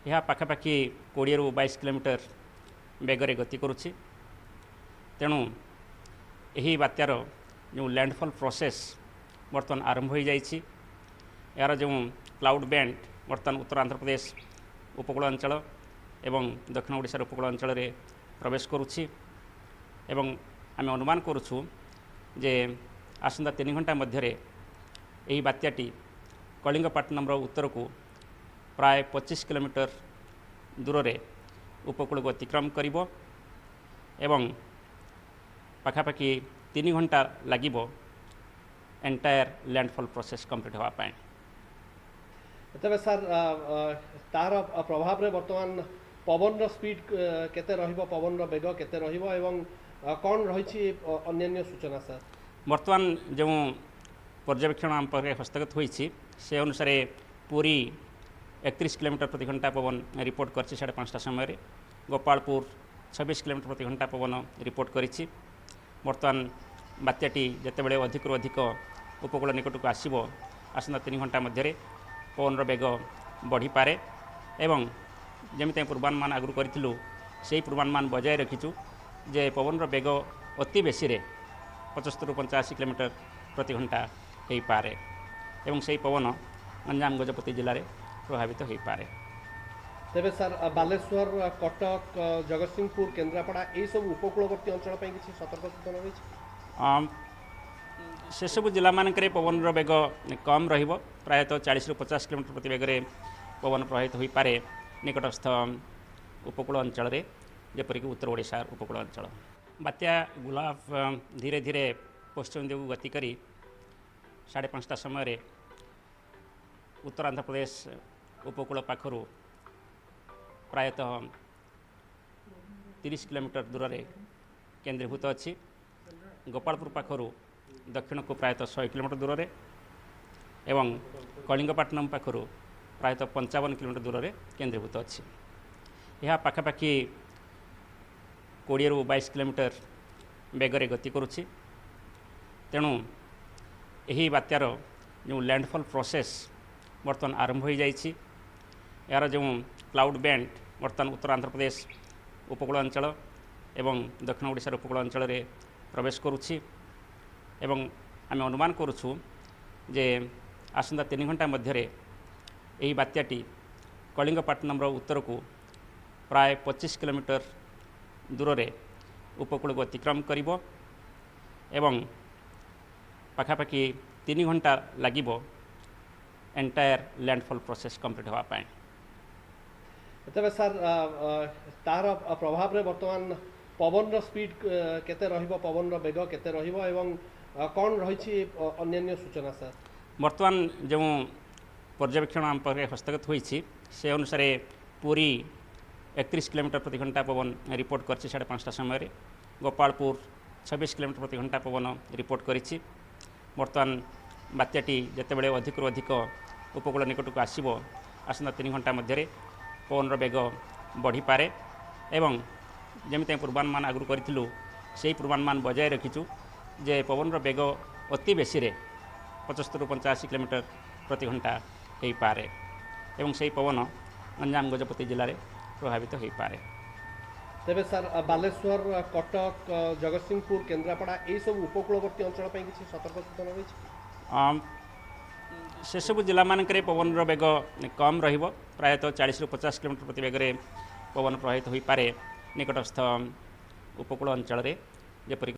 यह पाखापाखि 20 ରୁ 22 किलोमीटर बेगर गति करुच्ची। तेणु यही बात्यार जो लैंडफॉल प्रोसेस बर्तमान आरंभ हो जाइए। यार जो क्लाउड बैंड बर्तमान उत्तर आंध्र प्रदेश उपकूल अंचल एवं दक्षिण ओडिशार उपकूल अंचल रे प्रवेश करुच्ची एवं आम अनुमान करुचु जे आसंता 3 घंटा मध्य यही बात्याटी कलिंगपट्टनम उत्तर को प्राय 25 किलोमीटर दूर रे उपकूल को अतिक्रम करिबो एवं पाखापाखि 3 घंटा लागिबो एंटायर लैंडफॉल प्रोसेस कंप्लीट होगा पाए। तबे सर तार प्रभाव रे वर्तमान पवन स्पीड केते रहिबो, पवन बेग केते रहिबो एवं कौन रही अन्य सूचना सर? वर्तमान जो पर्यवेक्षण आम पाखे हस्तगत होइछि से अनुसार पूरी 31 किलोमीटर प्रति घंटा पवन रिपोर्ट कर 5:30 समय। गोपालपुर 26 किलोमीटर प्रति घंटा पवन रिपोर्ट करिछि। वर्तमान बात्याटी जितेबाला अधिक अधिक उपकूल निकट को आसो आसंता 3 घंटा मध्य पवन बेग बढ़ी पारे एवं जमी पूर्वानुमान आगु करूँ से पूर्वानुमान बजाय रखीचु जे पवन बेग अति बेसी 75 ରୁ 85 किलोमीटर प्रति घंटा हो पारे एवं से पवन गंजाम गजपति जिले में प्रभावित हो पारे। तेबे सर बालेश्वर, कटक, जगतसिंहपुर, केन्द्रापड़ा ये सब उपकूलवर्ती अंचल किसी सतर्क सूचना रही? से सब जिला मानक पवन बेग कम रहिबो, प्रायतः 40 ରୁ 50 किलोमीटर प्रति बेगर पवन प्रभावित हो पारे निकटस्थ उपकूल अंचल रे जेपरिक उत्तर ओडिशा उपकूल अंचल। बात्या गुलाब धीरे धीरे पश्चिम दिगु गति करी 5:30 समय उत्तर आंध्र प्रदेश उपकूल पाखरु प्रायतः 30 किलोमीटर दूर रे केंद्रीभूत अच्छी। गोपालपुर पाखरु दक्षिण को प्रायतः 100 किलोमीटर दूर रे एवं कलिंगपट्टनम पाखरु प्रायतः 55 किलोमीटर दूर रे केंद्रीभूत अच्छी। यह पाखापाखि 20 ରୁ 22 किलोमीटर बेगर गति करुच्ची। तेणु यही बात्यार जो लैंडफॉल प्रोसेस बर्तमान आरंभ हो जाइए। यार जो क्लाउड बैंड बर्तमान उत्तर आंध्र प्रदेश उपकूल अंचल एवं दक्षिण ओडिशार उपकूल अंचल रे प्रवेश करुच्ची एवं आम अनुमान करुचु जे आसंता 3 घंटा मध्य यही बात्याटी कलिंगपट्टनम उत्तर को प्राय 25 किलोमीटर दूर रे उपकूल को अतिक्रम करिबो एवं पाखापाखि 3 घंटा लागिबो एंटायर लैंडफॉल प्रोसेस कंप्लीट होगा पाए। तबे सर तार प्रभाव रे वर्तमान पवन स्पीड केते रहिबो, पवन बेग केते रहिबो एवं कौन रही अन्य सूचना सर? वर्तमान जो पर्यवेक्षण आम पाखे हस्तगत होइछि से अनुसार पूरी 31 किलोमीटर प्रति घंटा पवन रिपोर्ट कर 5:30 समय। गोपालपुर 26 किलोमीटर प्रति घंटा पवन रिपोर्ट करिछि। वर्तमान बात्याटी जितेबाला अधिक अधिक उपकूल निकट को आसो आसंता 3 घंटा मध्य पवन बेग बढ़ी पारे एवं जमी पूर्वानुमान आगु करूँ से पूर्वानुमान बजाय रखीचु जे पवन बेग अति बेसी 75 ରୁ 85 किलोमीटर प्रति घंटा हो पारे एवं से पवन गंजाम गजपति जिले में प्रभावित हो पारे। तेबे सर बालेश्वर, कटक, जगतसिंहपुर, केन्द्रापड़ा ये सब उपकूलवर्ती अंचल किसी सतर्क सूचना रही? से सब जिला मानक पवन बेग कम रहिबो, प्रायतः 40 ରୁ 50 किलोमीटर प्रति बेगर पवन प्रभावित हो पारे निकटस्थ उपकूल अंचल रे जेपरिक